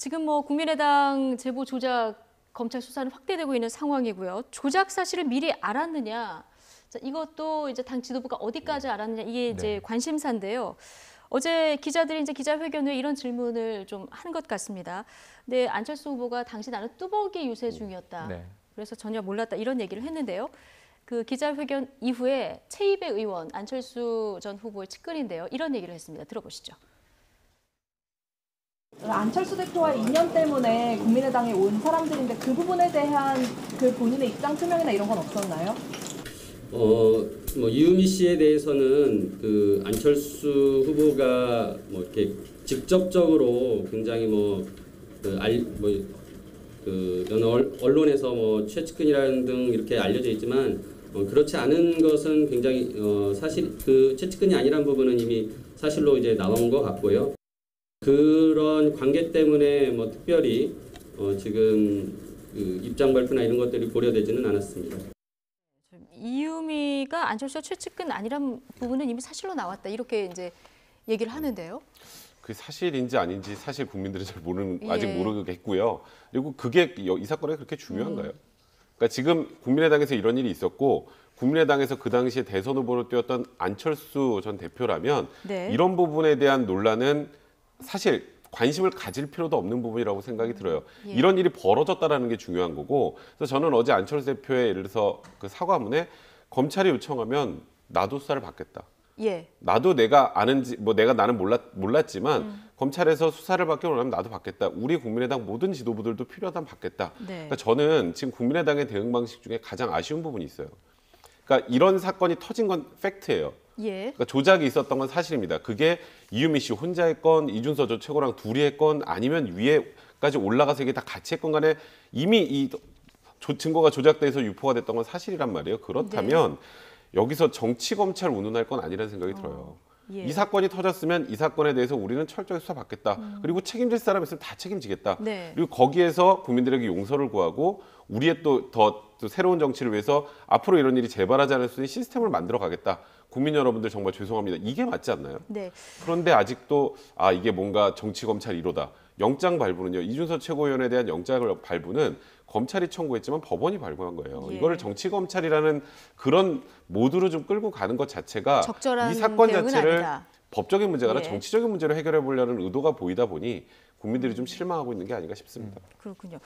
지금 뭐 국민의당 제보 조작 검찰 수사는 확대되고 있는 상황이고요. 조작 사실을 미리 알았느냐? 자, 이것도 이제 당 지도부가 어디까지 알았느냐 이게 이제 관심사인데요. 어제 기자들이 이제 기자회견 후에 이런 질문을 좀 한 것 같습니다. 근데 안철수 후보가 당시 나는 뚜벅이 유세 중이었다. 그래서 전혀 몰랐다 이런 얘기를 했는데요. 그 기자회견 이후에 최이배 의원 안철수 전 후보의 측근인데요. 이런 얘기를 했습니다. 들어보시죠. 안철수 대표와 인연 때문에 국민의당에 온 사람들인데 그 부분에 대한 그 본인의 입장 표명이나 이런 건 없었나요? 뭐 이유미 씨에 대해서는 그 안철수 후보가 뭐 이렇게 직접적으로 굉장히 여러 언론에서 뭐 최측근이라는 등 이렇게 알려져 있지만 그렇지 않은 것은 굉장히 사실 그 최측근이 아니란 부분은 이미 사실로 이제 나온 것 같고요. 그런 관계 때문에 뭐 특별히 지금 그 입장 발표나 이런 것들이 고려되지는 않았습니다. 이유미가 안철수가 최측근 아니란 부분은 이미 사실로 나왔다 이렇게 이제 얘기를 하는데요. 그 사실인지 아닌지 사실 국민들은 잘 아직 모르겠고요. 그리고 그게 이 사건에 그렇게 중요한가요? 그러니까 지금 국민의당에서 이런 일이 있었고 국민의당에서 그 당시에 대선 후보로 뛰었던 안철수 전 대표라면 이런 부분에 대한 논란은 사실 관심을 가질 필요도 없는 부분이라고 생각이 들어요. 이런 일이 벌어졌다라는 게 중요한 거고. 그래서 저는 어제 안철수 대표의 예를 들어서 그 사과문에 검찰이 요청하면 나도 수사를 받겠다. 나도 내가 아는지 나는 몰랐지만 검찰에서 수사를 받기 원하면 나도 받겠다. 우리 국민의당 모든 지도부들도 필요하다면 받겠다. 그러니까 저는 지금 국민의당의 대응 방식 중에 가장 아쉬운 부분이 있어요. 그러니까 이런 사건이 터진 건 팩트예요. 그러니까 조작이 있었던 건 사실입니다. 그게 이유미 씨 혼자 했건 이준서 전 최고랑 둘이 했건 아니면 위에까지 올라가서 이게 다 같이 했건 간에 이미 이 증거가 조작돼서 유포가 됐던 건 사실이란 말이에요. 그렇다면 여기서 정치 검찰 운운할 건 아니라는 생각이 들어요. 이 사건이 터졌으면 이 사건에 대해서 우리는 철저히 수사받겠다. 그리고 책임질 사람 있으면 다 책임지겠다. 그리고 거기에서 국민들에게 용서를 구하고 우리의 또 새로운 정치를 위해서 앞으로 이런 일이 재발하지 않을 수 있는 시스템을 만들어 가겠다. 국민 여러분들 정말 죄송합니다. 이게 맞지 않나요? 그런데 아직도 이게 뭔가 정치 검찰 1호다. 영장 발부는요. 이준서 최고위원에 대한 영장 발부는 검찰이 청구했지만 법원이 발부한 거예요. 이거를 정치 검찰이라는 그런 모드로 좀 끌고 가는 것 자체가 이 사건 자체를 아니다. 법적인 문제가 아니라 정치적인 문제로 해결해 보려는 의도가 보이다 보니 국민들이 좀 실망하고 있는 게 아닌가 싶습니다. 그렇군요.